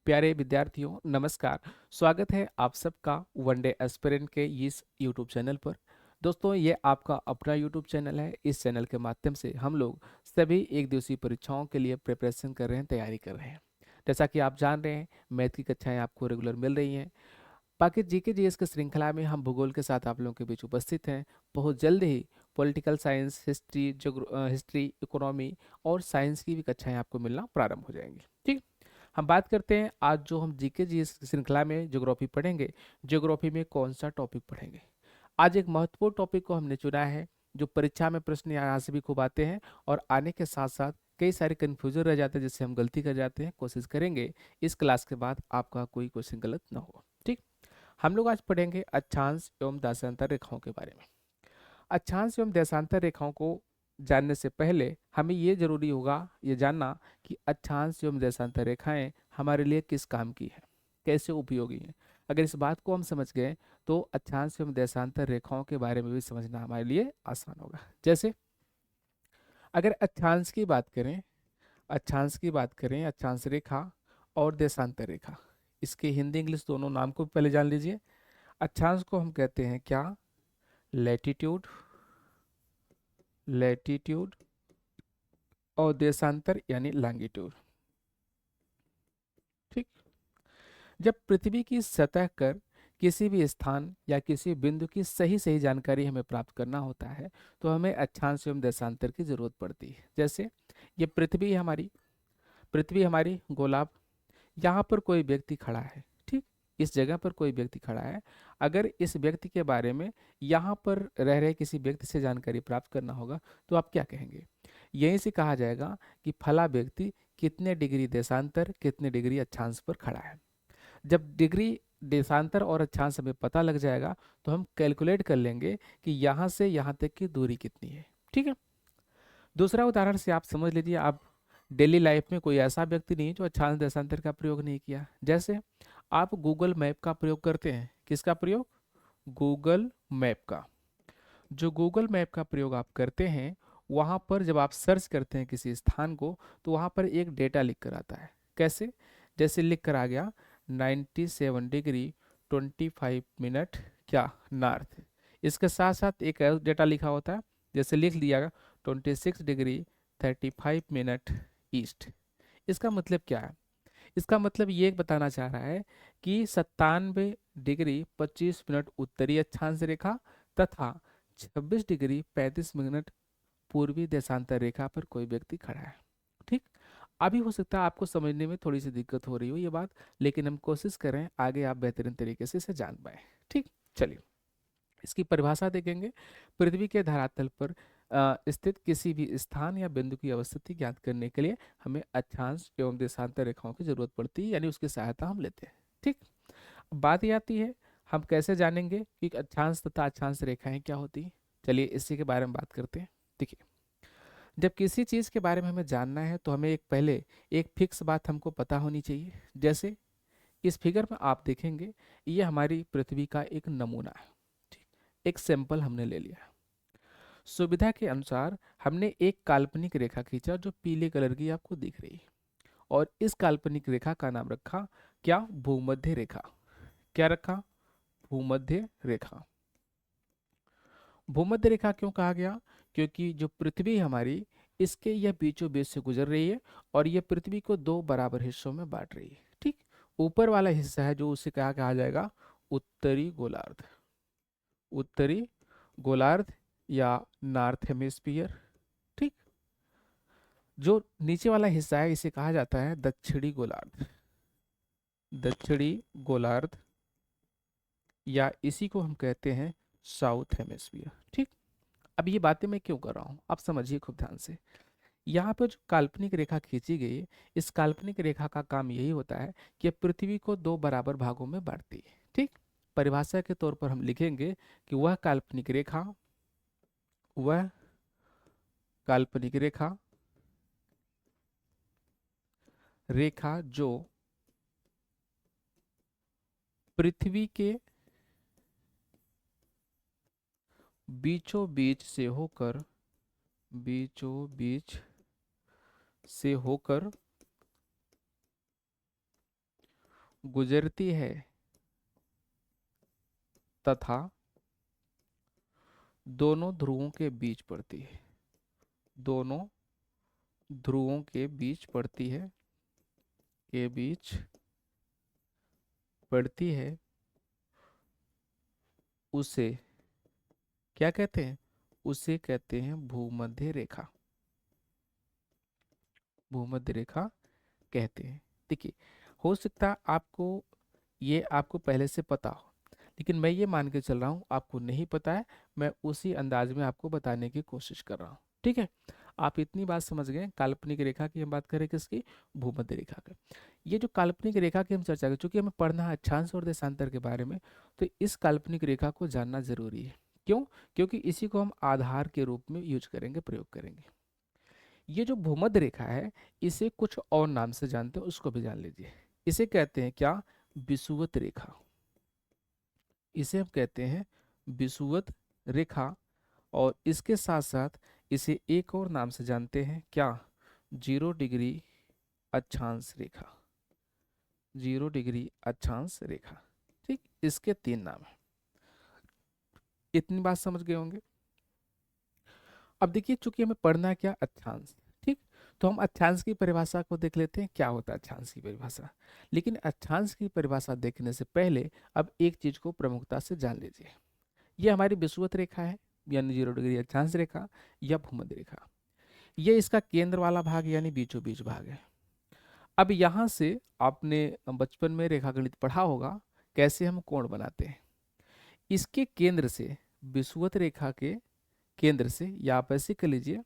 प्यारे विद्यार्थियों, नमस्कार। स्वागत है आप सबका वनडे एस्पिरेंट के इस यूट्यूब चैनल पर। दोस्तों, ये आपका अपना यूट्यूब चैनल है। इस चैनल के माध्यम से हम लोग सभी एक दिवसीय परीक्षाओं के लिए प्रिपरेशन कर रहे हैं, तैयारी कर रहे हैं। जैसा कि आप जान रहे हैं, मैथ की कक्षाएं आपको रेगुलर मिल रही हैं। बाकी जीके जीएस की श्रृंखला में हम भूगोल के साथ आप लोगों के बीच उपस्थित हैं। बहुत जल्द ही पॉलिटिकल साइंस, हिस्ट्री, इकोनॉमी और साइंस की भी कक्षाएं आपको मिलना प्रारंभ हो जाएंगी। ठीक, हम बात करते हैं आज जो हम जीके जी इस श्रृंखला में ज्योग्राफी पढ़ेंगे। ज्योग्राफी में कौन सा टॉपिक पढ़ेंगे? आज एक महत्वपूर्ण टॉपिक को हमने चुना है, जो परीक्षा में प्रश्न यहाँ से भी खूब आते हैं और आने के साथ साथ कई सारे कन्फ्यूजन रह जाते हैं, जिससे हम गलती कर जाते हैं। कोशिश करेंगे इस क्लास के बाद आपका कोई क्वेश्चन गलत ना हो। ठीक, हम लोग आज पढ़ेंगे अक्षांश एवं देशांतर रेखाओं के बारे में। अक्षांश एवं देशांतर रेखाओं को जानने से पहले हमें ये जरूरी होगा ये जानना कि अक्षांश एवं देशांतर रेखाएं हमारे लिए किस काम की है, कैसे उपयोगी हैं। अगर इस बात को हम समझ गए तो अक्षांश एवं देशांतर रेखाओं के बारे में भी समझना हमारे लिए आसान होगा। जैसे अगर अक्षांश की बात करें, अक्षांश रेखा और देशांतर रेखा, इसके हिंदी इंग्लिश दोनों नाम को पहले जान लीजिए। अक्षांश को हम कहते हैं क्या? Latitude, latitude. और देशांतर यानी लॉन्गिट्यूड। ठीक, जब पृथ्वी की सतह कर किसी भी स्थान या किसी बिंदु की सही सही जानकारी हमें प्राप्त करना होता है, तो हमें अक्षांश एवं देशांतर की जरूरत पड़ती है। जैसे ये पृथ्वी हमारी गोलार्ध, यहाँ पर कोई व्यक्ति खड़ा है। ठीक, इस जगह पर कोई व्यक्ति खड़ा है। अगर इस व्यक्ति के बारे में यहाँ पर रह रहे किसी व्यक्ति से जानकारी प्राप्त करना होगा, तो आप क्या कहेंगे? यहीं से कहा जाएगा कि फला व्यक्ति कितने डिग्री देशांतर, कितने डिग्री अक्षांश पर खड़ा है। जब डिग्री देशांतर और अक्षांश हमें पता लग जाएगा, तो हम कैलकुलेट कर लेंगे कि यहाँ से यहाँ तक की दूरी कितनी है। ठीक है, दूसरा उदाहरण से आप समझ लीजिए, आप डेली लाइफ में कोई ऐसा व्यक्ति नहीं जो अक्षांश देशांतर का प्रयोग नहीं किया। जैसे आप गूगल मैप का प्रयोग करते हैं। किसका प्रयोग? गूगल मैप का। जो गूगल मैप का प्रयोग आप करते हैं, वहाँ पर जब आप सर्च करते हैं किसी स्थान को, तो वहाँ पर एक डेटा लिख कर आता है। कैसे? जैसे लिख कर आ गया 97 डिग्री 25 मिनट क्या नॉर्थ। इसके साथ साथ एक और डेटा लिखा होता है, जैसे लिख दिया 26 डिग्री 35 मिनट ईस्ट। इसका मतलब क्या है? इसका मतलब ये बताना चाह रहा है कि 97 डिग्री 25 मिनट उत्तरी अक्षांश रेखा तथा 26 डिग्री 35 मिनट पूर्वी देशांतर रेखा पर कोई व्यक्ति खड़ा है। ठीक, अभी हो सकता है आपको समझने में थोड़ी सी दिक्कत हो रही हो ये बात, लेकिन हम कोशिश करें आगे आप बेहतरीन तरीके से इसे जान पाए। ठीक, चलिए इसकी परिभाषा देखेंगे। पृथ्वी के धरातल पर स्थित किसी भी स्थान या बिंदु की अवस्थिति ज्ञात करने के लिए हमें अक्षांश एवं देशांतर रेखाओं की जरूरत पड़ती है, यानी उसकी सहायता हम लेते हैं। ठीक, अब बात ये आती है, हम कैसे जानेंगे कि अक्षांश तथा अक्षांश रेखाएं क्या होती हैं? चलिए इसी के बारे में बात करते हैं। देखिए, जब किसी चीज़ के बारे में हमें जानना है, तो हमें पहले एक फिक्स बात हमको पता होनी चाहिए। जैसे इस फिगर में आप देखेंगे, ये हमारी पृथ्वी का एक नमूना है। ठीक, एक सैंपल हमने ले लिया। सुविधा के अनुसार हमने एक काल्पनिक रेखा खींचा जो पीले कलर की आपको दिख रही है, और इस काल्पनिक रेखा का नाम रखा क्या? भूमध्य रेखा। क्या रखा? भूमध्य रेखा। भूमध्य रेखा क्यों कहा गया? क्योंकि जो पृथ्वी हमारी, इसके यह बीचों बीच से गुजर रही है और यह पृथ्वी को दो बराबर हिस्सों में बांट रही है। ठीक, ऊपर वाला हिस्सा है जो उसे कहा जाएगा उत्तरी गोलार्ध। उत्तरी गोलार्ध या नॉर्थ हेमिस्फीयर। ठीक, जो नीचे वाला हिस्सा है इसे कहा जाता है दक्षिणी गोलार्ध। दक्षिणी गोलार्ध, या इसी को हम कहते हैं साउथ हेमिस्फीयर। ठीक, अब ये बातें मैं क्यों कर रहा हूँ आप समझिए खूब ध्यान से। यहाँ पर जो काल्पनिक रेखा खींची गई है, इस काल्पनिक रेखा का काम यही होता है कि पृथ्वी को दो बराबर भागों में बांटती है। ठीक, परिभाषा के तौर पर हम लिखेंगे कि वह काल्पनिक रेखा रेखा जो पृथ्वी के बीचों बीच से होकर गुजरती है तथा दोनों ध्रुवों के बीच पड़ती है, दोनों ध्रुवों के बीच पड़ती है, के बीच पड़ती है, उसे क्या कहते हैं? उसे कहते हैं भूमध्य रेखा, भूमध्य रेखा कहते हैं। देखिए, हो सकता है आपको ये आपको पहले से पता हो, लेकिन मैं ये मान के चल रहा हूँ आपको नहीं पता है, मैं उसी अंदाज में आपको बताने की कोशिश कर रहा हूँ। ठीक है, आप इतनी बात समझ गए। काल्पनिक रेखा की हम बात करें किसकी? भूमध्य रेखा की। ये जो काल्पनिक रेखा की हम चर्चा करें, चूंकि हमें पढ़ना है अक्षांश और देशांतर के बारे में, तो इस काल्पनिक रेखा को जानना जरूरी है। क्यों? क्योंकि इसी को हम आधार के रूप में यूज करेंगे, प्रयोग करेंगे। ये जो भूमध्य रेखा है, इसे कुछ और नाम से जानते हैं, उसको भी जान लीजिए। इसे कहते हैं क्या? विषुवत रेखा। इसे हम कहते हैं विषुवत रेखा। और इसके साथ साथ इसे एक और नाम से जानते हैं, क्या? 0 डिग्री अक्षांश रेखा, 0 डिग्री अक्षांश रेखा। ठीक, इसके 3 नाम हैं। इतनी बात समझ गए होंगे। अब देखिए, चूंकि हमें पढ़ना है क्या? अक्षांश। ठीक, तो हम अक्षांश की परिभाषा को देख लेते हैं, क्या होता है अक्षांश की परिभाषा। लेकिन अक्षांश की परिभाषा देखने से पहले अब एक चीज को प्रमुखता से जान लीजिए। ये हमारी विषुवत रेखा है, यानी 0 डिग्री अक्षांश रेखा या भूमध्य रेखा। ये इसका केंद्र वाला भाग यानी बीचों बीच भाग है। अब यहां से आपने बचपन में रेखागणित पढ़ा होगा, कैसे हम कोण बनाते हैं। इसके केंद्र से, विषुवत रेखा के केंद्र से, या आप ऐसे कर लीजिए,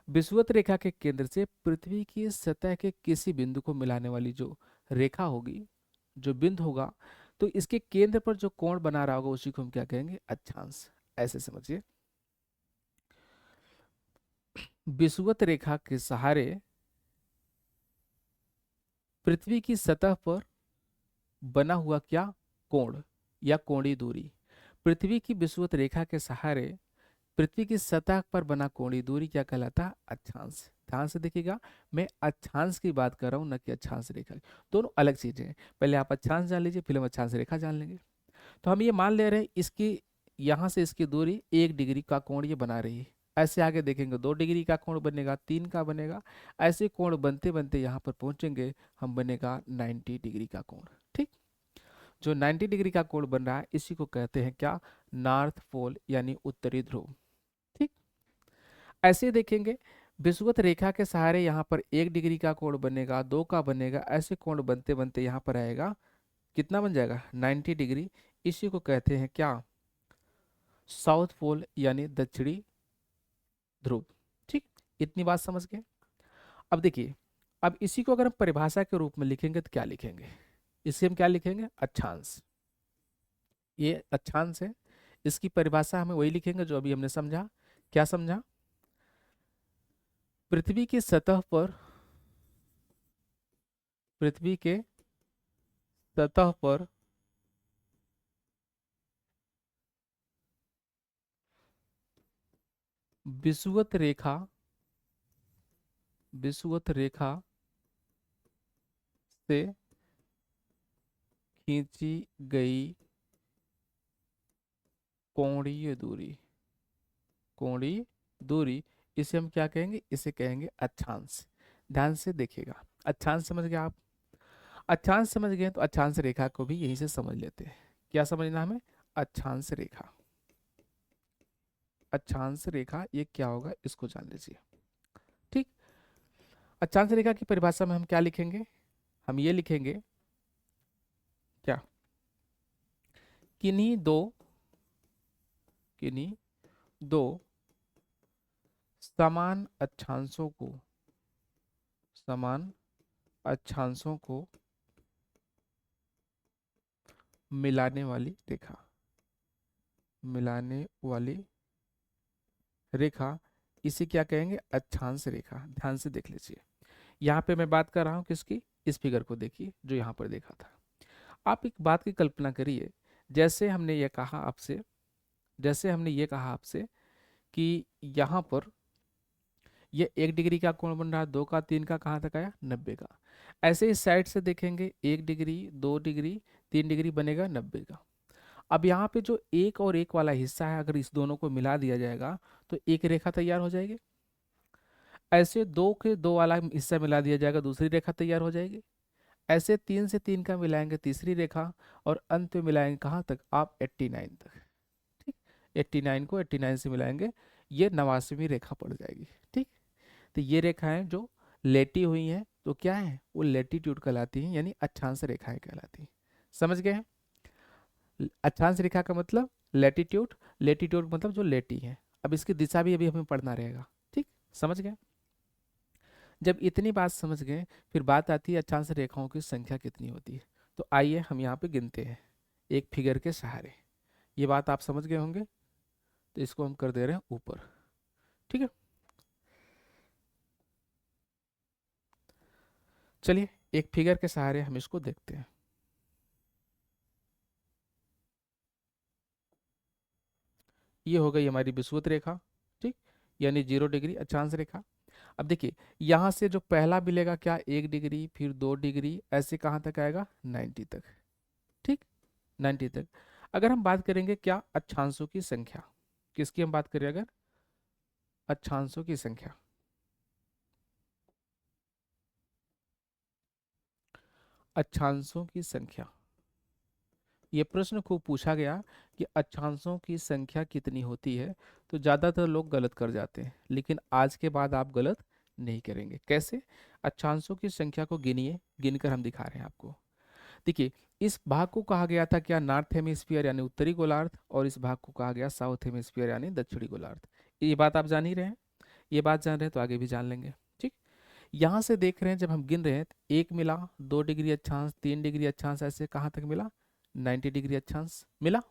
विषुवत रेखा के केंद्र से पृथ्वी की सतह के किसी बिंदु को मिलाने वाली जो रेखा होगी, जो बिंदु होगा, तो इसके केंद्र पर जो कोण बना रहा होगा उसी को हम क्या कहेंगे? अक्षांश। ऐसे समझिए, विषुवत रेखा के सहारे पृथ्वी की सतह पर बना हुआ क्या? कोण या कोणीय दूरी। पृथ्वी की विषुवत रेखा के सहारे पृथ्वी की सतह पर बना कोणीय दूरी क्या कहलाता है? अक्षांश। ध्यान से देखिएगा, मैं अक्षांश की बात कर रहा हूं, न कि अक्षांश रेखा की। दोनों अलग चीजें हैं। पहले आप अक्षांश जान लीजिए, फिर हम अक्षांश रेखा जान लेंगे। तो हम ये मान ले रहे हैं इसकी, यहां से इसकी दूरी 1 डिग्री का कोण ये बना रही है। ऐसे आगे देखेंगे 2 डिग्री का कोण बनेगा, 3 का बनेगा। ऐसे कोण बनते बनते यहाँ पर पहुंचेंगे, हम बनेगा 90 डिग्री का कोण। ठीक, जो 90 डिग्री का कोण बन रहा है इसी को कहते हैं क्या? नॉर्थ पोल यानी उत्तरी ध्रुव। ठीक, ऐसे देखेंगे विषुवत रेखा के सहारे यहाँ पर 1 डिग्री का कोण बनेगा, 2 का बनेगा, ऐसे कोण बनते बनते यहाँ पर आएगा, कितना बन जाएगा? 90 डिग्री। इसी को कहते हैं क्या? साउथ पोल यानी दक्षिणी ध्रुव। ठीक, इतनी बात समझ गए। अब देखिए, अब इसी को अगर हम परिभाषा के रूप में लिखेंगे तो क्या लिखेंगे? इसे हम क्या लिखेंगे? अक्षांश। ये अक्षांश है, इसकी परिभाषा हमें वही लिखेंगे जो अभी हमने समझा। क्या समझा? पृथ्वी की सतह पर, पृथ्वी के सतह पर विषुवत रेखा, विषुवत रेखा से खींची गई कोणीय दूरी, कोणीय दूरी, इसे हम क्या कहेंगे? इसे कहेंगे अक्षांश। ध्यान से देखिएगा, अक्षांश समझ गए आप? अक्षांश समझ गए तो अक्षांश रेखा को भी यहीं से समझ लेते हैं। क्या समझना हमें? अक्षांश रेखा। अक्षांश रेखा ये क्या होगा इसको जान लीजिए। ठीक, अक्षांश रेखा की परिभाषा में हम क्या लिखेंगे? हम ये लिखेंगे क्या? किन्हीं दो, किन्हीं दो समान अक्षांशों को, समान अक्षांशों को मिलाने वाली रेखा, मिलाने वाली रेखा, इसे क्या कहेंगे? अक्षांश रेखा। ध्यान से देख लीजिए, यहाँ पे मैं बात कर रहा हूँ किसकी? इस फिगर को देखिए जो यहाँ पर देखा था। आप एक बात की कल्पना करिए, जैसे हमने ये कहा आपसे, जैसे हमने ये कहा आपसे कि यहाँ पर ये 1 डिग्री का कोण बन रहा है, 2 का, 3 का, कहाँ तक आया? 90 का। ऐसे इस साइड से देखेंगे 1 डिग्री, 2 डिग्री, 3 डिग्री, बनेगा 90 का। अब यहाँ पे जो एक और एक वाला हिस्सा है, अगर इस दोनों को मिला दिया जाएगा तो एक रेखा तैयार हो जाएगी। ऐसे दो के दो वाला हिस्सा मिला दिया जाएगा, दूसरी रेखा तैयार हो जाएगी। ऐसे 3 से 3 का मिलाएंगे, तीसरी रेखा। और अंत में मिलाएंगे कहाँ तक, आप 89 तक। ठीक, 89 को 89 से मिलाएंगे, ये 89वीं रेखा पड़ जाएगी। ठीक, तो ये रेखाएं जो लेटी हुई हैं तो क्या है, वो लेटीट्यूड कहलाती हैं, यानी अक्षांश रेखाएं कहलाती हैं। समझ गए हैं? अक्षांश रेखा का मतलब लेटीट्यूड, लेटीट्यूड मतलब जो लेटी है। अब इसकी दिशा भी अभी हमें पढ़ना रहेगा। ठीक, समझ गए? जब इतनी बात समझ गए, फिर बात आती है अक्षांश रेखाओं की संख्या कितनी होती है। तो आइए हम यहाँ पे गिनते हैं एक फिगर के सहारे। ये बात आप समझ गए होंगे, तो इसको हम कर दे रहे हैं ऊपर। ठीक है, चलिए एक फिगर के सहारे हम इसको देखते हैं। ये हो गई हमारी विषुवत रेखा। ठीक, यानी 0 डिग्री अक्षांश रेखा। अब देखिए, यहाँ से जो पहला मिलेगा क्या, 1 डिग्री, फिर 2 डिग्री, ऐसे कहाँ तक आएगा, 90 तक। ठीक, 90 तक। अगर हम बात करेंगे क्या, अक्षांशों की संख्या, किसकी हम बात करें अगर, अक्षांशों की संख्या। अक्षांशों की संख्या, ये प्रश्न खूब पूछा गया कि अक्षांशों की संख्या कितनी होती है। तो ज़्यादातर लोग गलत कर जाते हैं, लेकिन आज के बाद आप गलत नहीं करेंगे। कैसे? अक्षांशों की संख्या को गिनिए, गिनकर हम दिखा रहे हैं आपको। देखिए, इस भाग को कहा गया था क्या, नॉर्थ हेमिस्फीयर यानी उत्तरी गोलार्ध, और इस भाग को कहा गया साउथ हेमिस्फीयर यानी दक्षिणी गोलार्ध। ये बात आप जान ही रहे हैं, ये बात जान रहे हैं तो आगे भी जान लेंगे। ठीक, यहाँ से देख रहे हैं जब हम गिन रहे हैं तो एक मिला, 2 डिग्री अक्षांश, 3 डिग्री अक्षांश, ऐसे कहाँ तक मिला, 90 डिग्री अक्षांश मिला।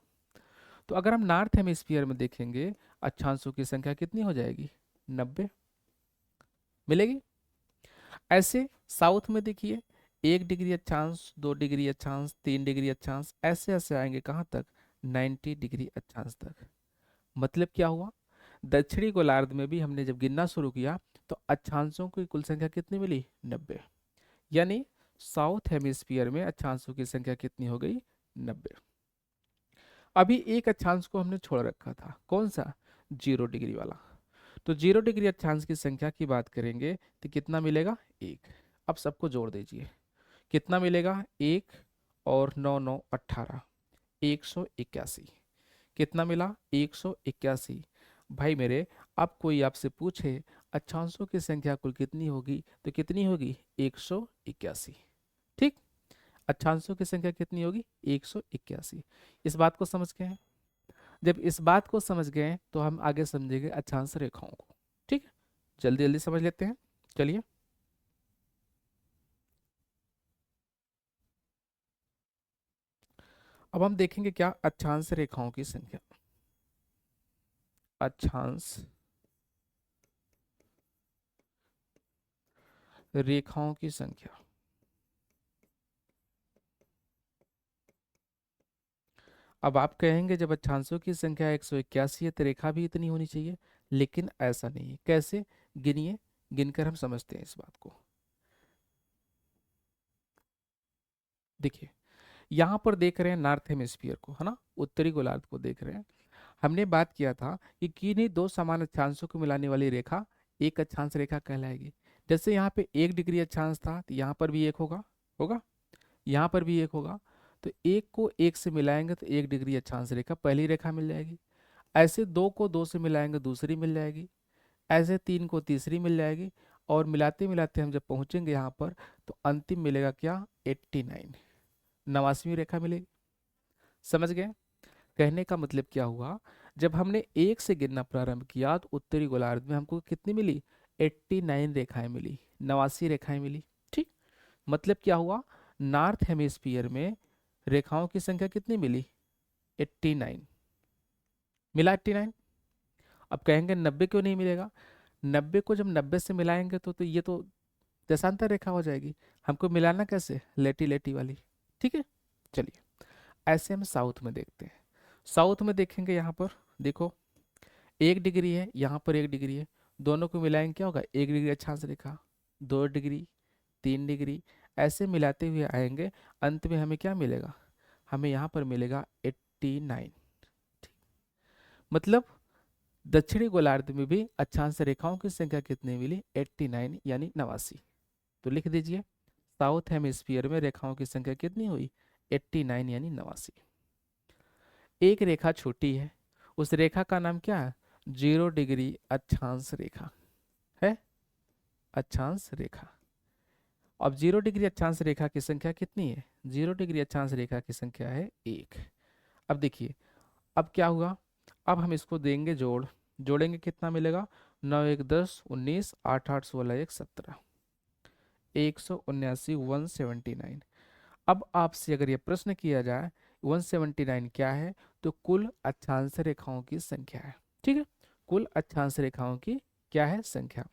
तो अगर हम नॉर्थ हेमिस्फीयर में देखेंगे, अक्षांशों की संख्या कितनी हो जाएगी, 90 मिलेगी। ऐसे साउथ में देखिए, 1 डिग्री अक्षांश, 2 डिग्री अक्षांश, 3 डिग्री अक्षांश, ऐसे ऐसे आएंगे कहाँ तक, 90 डिग्री अक्षांश तक। मतलब क्या हुआ, दक्षिणी गोलार्ध में भी हमने जब गिनना शुरू किया तो अक्षांशों की कुल संख्या कितनी मिली, 90। यानी साउथ हेमिस्फीयर में अक्षांशों की संख्या कितनी हो गई, 90। अभी एक अक्षांश को हमने छोड़ रखा था, कौन सा, 0 डिग्री वाला। तो 0 डिग्री अक्षांश की संख्या की बात करेंगे तो कितना मिलेगा, 1। अब सबको जोड़ दीजिए, कितना मिलेगा, 1 और 9 9 18, 181। कितना मिला, 181। भाई मेरे, अब कोई आपसे पूछे अक्षांशों की संख्या कुल कितनी होगी, तो कितनी होगी, 181। ठीक, अक्षांशों की संख्या कितनी होगी, 181। इस बात को समझ गए हैं? जब इस बात को समझ गए हैं, तो हम आगे समझेंगे अक्षांश रेखाओं को। ठीक है, जल्दी जल्दी समझ लेते हैं। चलिए, अब हम देखेंगे क्या, अक्षांश रेखाओं की संख्या। अक्षांश रेखाओं की संख्या। अब आप कहेंगे जब अक्षांशों की संख्या 181 है तो रेखा भी इतनी होनी चाहिए, लेकिन ऐसा नहीं है। कैसे, गिनिए, गिनकर हम समझते हैं इस बात को। देखिए, यहाँ पर देख रहे हैं नॉर्थ हेमिस्फीयर को, है ना, उत्तरी गोलार्ध को देख रहे हैं। हमने बात किया था कि किन्हीं दो समान अक्षांशों को मिलाने वाली रेखा एक अक्षांश रेखा कहलाएगी। जैसे यहाँ पे 1 डिग्री अक्षांश था, तो यहाँ पर भी एक होगा, होगा, यहाँ पर भी एक होगा। तो एक को एक से मिलाएंगे तो 1 डिग्री अक्षांश रेखा पहली रेखा मिल जाएगी। ऐसे दो को दो से मिलाएंगे दूसरी मिल जाएगी। ऐसे तीन को तीसरी मिल जाएगी। और मिलाते मिलाते हम जब पहुंचेंगे यहाँ पर, तो अंतिम मिलेगा क्या, 89, 89वीं रेखा मिलेगी। समझ गए? कहने का मतलब क्या हुआ, जब हमने एक से गिनना प्रारंभ किया तो उत्तरी गोलार्ध में हमको कितनी मिली, 89 रेखाएं मिली, 89 रेखाएं मिली। ठीक, मतलब क्या हुआ, नॉर्थ हेमिस्फीयर में रेखाओं की संख्या कितनी मिली, 89 मिला, 89। अब कहेंगे 90 क्यों नहीं मिलेगा, 90 को जब 90 से मिलाएंगे तो ये तो दशांतर रेखा हो जाएगी। हमको मिलाना कैसे, लेटी लेटी वाली। ठीक है, चलिए, ऐसे हम साउथ में देखते हैं। साउथ में देखेंगे, यहाँ पर देखो, 1 डिग्री है, यहाँ पर 1 डिग्री है। दोनों को मिलाएंगे क्या होगा, 1 डिग्री अक्षांश रेखा, 2 डिग्री, 3 डिग्री, ऐसे मिलाते हुए आएंगे, अंत में हमें क्या मिलेगा, हमें यहाँ पर मिलेगा 89। मतलब दक्षिणी गोलार्ध में भी अक्षांश रेखाओं की संख्या कितनी मिली, 89 यानी 89। तो लिख दीजिए, साउथ हेमिस्फीयर में रेखाओं की संख्या कितनी हुई, 89 यानी 89। एक रेखा छोटी है, उस रेखा का नाम क्या है, 0 डिग्री अक्षांश रेखा है, अक्षांश रेखा। अब 0 डिग्री अक्षांश रेखा की संख्या कितनी है, 0 डिग्री अक्षांश रेखा की संख्या है 1। अब देखिए, अब क्या हुआ, अब हम इसको देंगे जोड़, जोड़ेंगे कितना मिलेगा, 9 1 10 19 8 8 16 1 17, 179 179। अब आपसे अगर ये प्रश्न किया जाए 179 क्या है, तो कुल अक्षांश रेखाओं की संख्या है। ठीक है, कुल अक्षांश रेखाओं की क्या है, संख्या।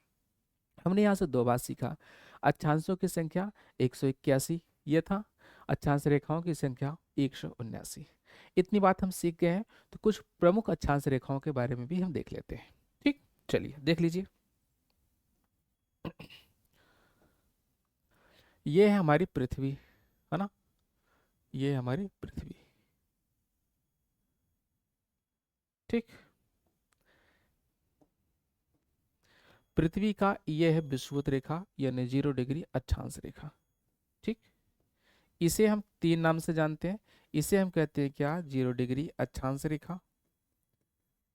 हमने यहाँ से दो बात सीखा, अक्षांशों की संख्या 181 ये था, अक्षांश रेखाओं की संख्या 179। इतनी बात हम सीख गए हैं, तो कुछ प्रमुख अक्षांश रेखाओं के बारे में भी हम देख लेते हैं। ठीक, चलिए देख लीजिए। ये है हमारी पृथ्वी, है ना, ये है हमारी पृथ्वी। ठीक, पृथ्वी का ये है विषुवत रेखा यानी 0 डिग्री अक्षांश रेखा। ठीक, इसे हम तीन नाम से जानते हैं, इसे हम कहते हैं क्या, 0 डिग्री अक्षांश रेखा,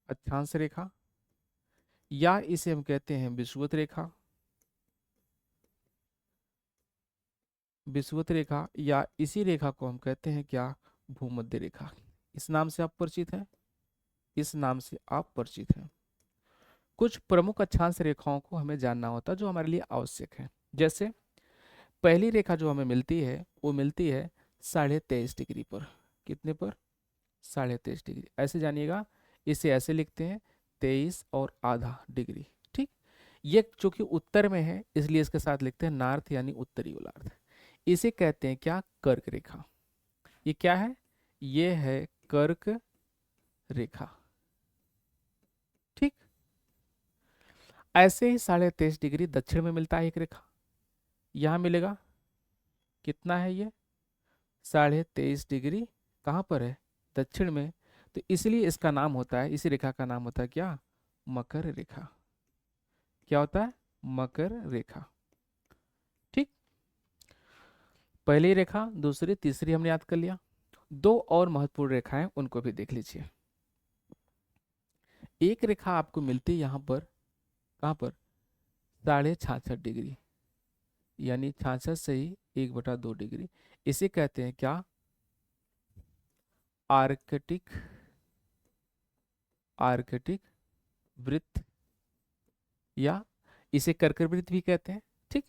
अक्षांश रेखा, या इसे हम कहते हैं विषुवत रेखा, विषुवत रेखा, या इसी रेखा को हम कहते हैं क्या, भूमध्य रेखा। इस नाम से आप परिचित हैं, इस नाम से आप परिचित हैं। कुछ प्रमुख अक्षांश रेखाओं को हमें जानना होता है जो हमारे लिए आवश्यक है। जैसे पहली रेखा जो हमें मिलती है वो मिलती है 23.5 डिग्री पर, कितने पर, 23.5 डिग्री। ऐसे जानिएगा, इसे ऐसे लिखते हैं 23 और ½ डिग्री। ठीक, ये चूंकि उत्तर में है इसलिए इसके साथ लिखते हैं नॉर्थ यानी उत्तरी गोलार्ध। इसे कहते हैं क्या, कर्क रेखा। ये क्या है, ये है कर्क रेखा। ठीक, ऐसे ही 23.5 डिग्री दक्षिण में मिलता है एक रेखा, यहां मिलेगा, कितना है ये, 23.5 डिग्री, कहाँ पर है, दक्षिण में। तो इसलिए इसका नाम होता है, इसी रेखा का नाम होता है क्या, मकर रेखा। क्या होता है, मकर रेखा। ठीक, पहली रेखा, दूसरी, तीसरी हमने याद कर लिया। दो और महत्वपूर्ण रेखाएं उनको भी देख लीजिए। एक रेखा आपको मिलती है यहां पर, कहां पर, 66.5 डिग्री, यानी 66 से ही 1/2 डिग्री। इसे कहते हैं क्या, आर्कटिक, आर्कटिक वृत्त, या इसे कर्क वृत्त भी कहते हैं। ठीक,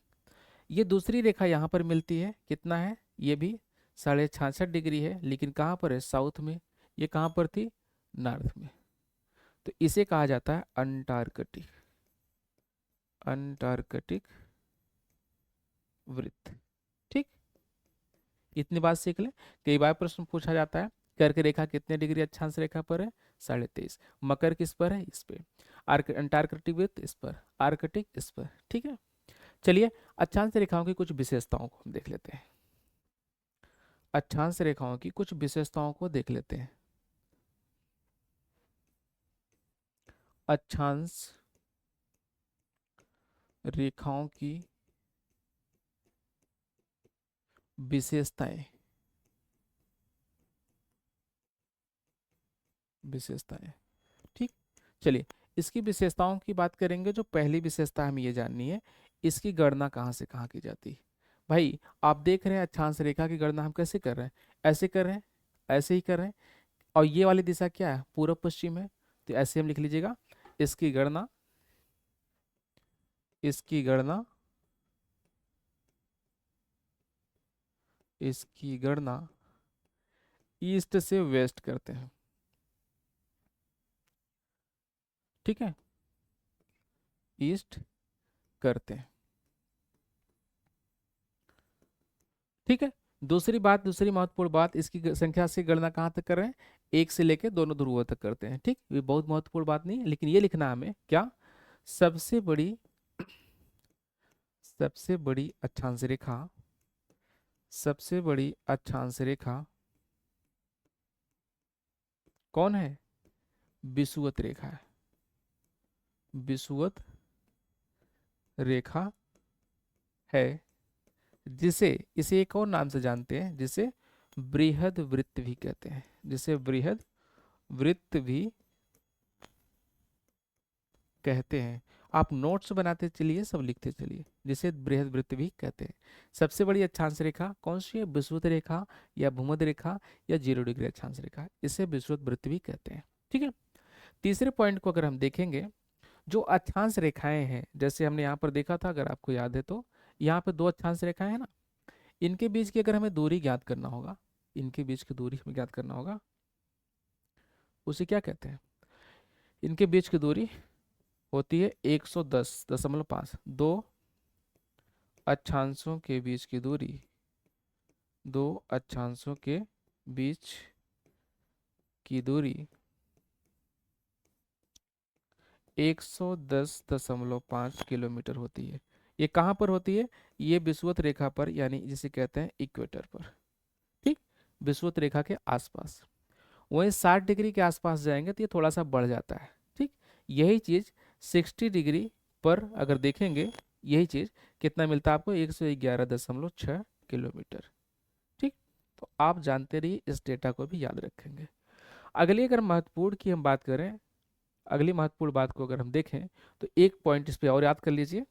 ये दूसरी रेखा यहाँ पर मिलती है, कितना है, ये भी 66.5 डिग्री है, लेकिन कहाँ पर है, साउथ में। ये कहाँ पर थी, नॉर्थ में। तो इसे कहा जाता है अंटार्कटिक, अंटार्कटिक वृत्त। ठीक, इतनी बात सीख ले। कई बार प्रश्न पूछा जाता है, कर्क रेखा कितने डिग्री अक्षांश रेखा पर है, 23.5। मकर किस पर है, इस पे। अंटार्कटिक वृत्त इस पर, आर्कटिक इस पर। ठीक है, चलिए अक्षांश रेखाओं की कुछ विशेषताओं को हम देख लेते हैं, अक्षांश रेखाओं की कुछ विशेषताओं को देख लेते हैं। अक्षांश रेखाओं की विशेषताएं, विशेषताएं। ठीक, चलिए इसकी विशेषताओं की बात करेंगे। जो पहली विशेषता हमें ये जाननी है, इसकी गणना कहाँ से कहाँ की जाती है। भाई आप देख रहे हैं अक्षांश रेखा की गणना हम कैसे कर रहे हैं, ऐसे कर रहे हैं, ऐसे ही कर रहे हैं। और ये वाली दिशा क्या है, पूर्व पश्चिम है, तो ऐसे हम लिख लीजिएगा, इसकी गणना, इसकी गणना, इसकी गणना ईस्ट से वेस्ट करते हैं। ठीक है, ईस्ट करते हैं। ठीक है, दूसरी बात, दूसरी महत्वपूर्ण बात, इसकी संख्या से गणना कहाँ तक कर रहे हैं, एक से लेके दोनों ध्रुवों तक करते हैं। ठीक, ये बहुत महत्वपूर्ण बात नहीं है, लेकिन ये लिखना हमें क्या, सबसे बड़ी, सबसे बड़ी अक्षांश रेखा सबसे बड़ी अक्षांश रेखा कौन है? विषुवत रेखा है। विषुवत रेखा है, जिसे इसे एक और नाम से जानते हैं, जिसे बृहद वृत्त भी कहते हैं, जिसे बृहद वृत्त भी कहते हैं। आप नोट्स बनाते चलिए, सब लिखते चलिए, जिसे बृहद वृत्त भी कहते हैं। सबसे बड़ी अक्षांश रेखा कौन सी है? विषुवत रेखा या भूमध्य रेखा या 0 डिग्री अक्षांश रेखा, इसे विषुवत वृत्त भी कहते हैं। ठीक है। तीसरे पॉइंट को अगर हम देखेंगे, जो अक्षांश रेखाएं हैं, जैसे हमने यहाँ पर देखा था, अगर आपको याद है तो, यहाँ पे दो अक्षांश रेखाएं हैं ना, इनके बीच की अगर हमें दूरी ज्ञात करना होगा, इनके बीच की दूरी हमें ज्ञात करना होगा, उसे क्या कहते हैं? इनके बीच की दूरी होती है 110.5। दो अक्षांशों के बीच की दूरी, दो अक्षांशों के बीच की दूरी 110.5 किलोमीटर होती है। ये कहाँ पर होती है? ये विषुवत रेखा पर, यानी जिसे कहते हैं इक्वेटर पर। ठीक, विषुवत रेखा के आसपास। वहीं 60 डिग्री के आसपास जाएंगे तो ये थोड़ा सा बढ़ जाता है। ठीक, यही चीज 60 डिग्री पर अगर देखेंगे, यही चीज कितना मिलता है आपको? 111.6 किलोमीटर। ठीक, तो आप जानते रहिए, इस डेटा को भी याद रखेंगे। अगली अगर महत्वपूर्ण की हम बात करें, अगली महत्वपूर्ण बात को अगर हम देखें, तो एक पॉइंट इस पे और याद कर लीजिए।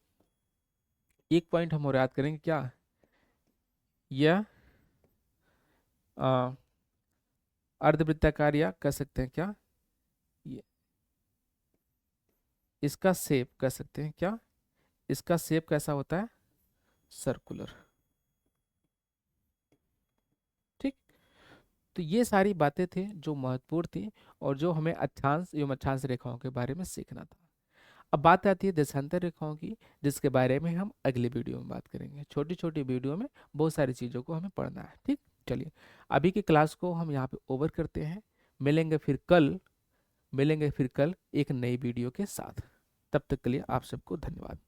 एक पॉइंट हम और याद करेंगे, क्या? यह आ, अर्धवृत्ताकार, या कह सकते हैं क्या, ये इसका शेप कह सकते हैं क्या, इसका शेप कैसा होता है? सर्कुलर। ठीक, तो ये सारी बातें थी जो महत्वपूर्ण थी, और जो हमें अक्षांश एवं अक्षांश रेखाओं के बारे में सीखना था। अब बात आती है देशांतर रेखाओं की, जिसके बारे में हम अगले वीडियो में बात करेंगे। छोटी छोटी वीडियो में बहुत सारी चीज़ों को हमें पढ़ना है। ठीक, चलिए अभी की क्लास को हम यहाँ पे ओवर करते हैं। मिलेंगे फिर कल, मिलेंगे फिर कल एक नई वीडियो के साथ। तब तक के लिए आप सबको धन्यवाद।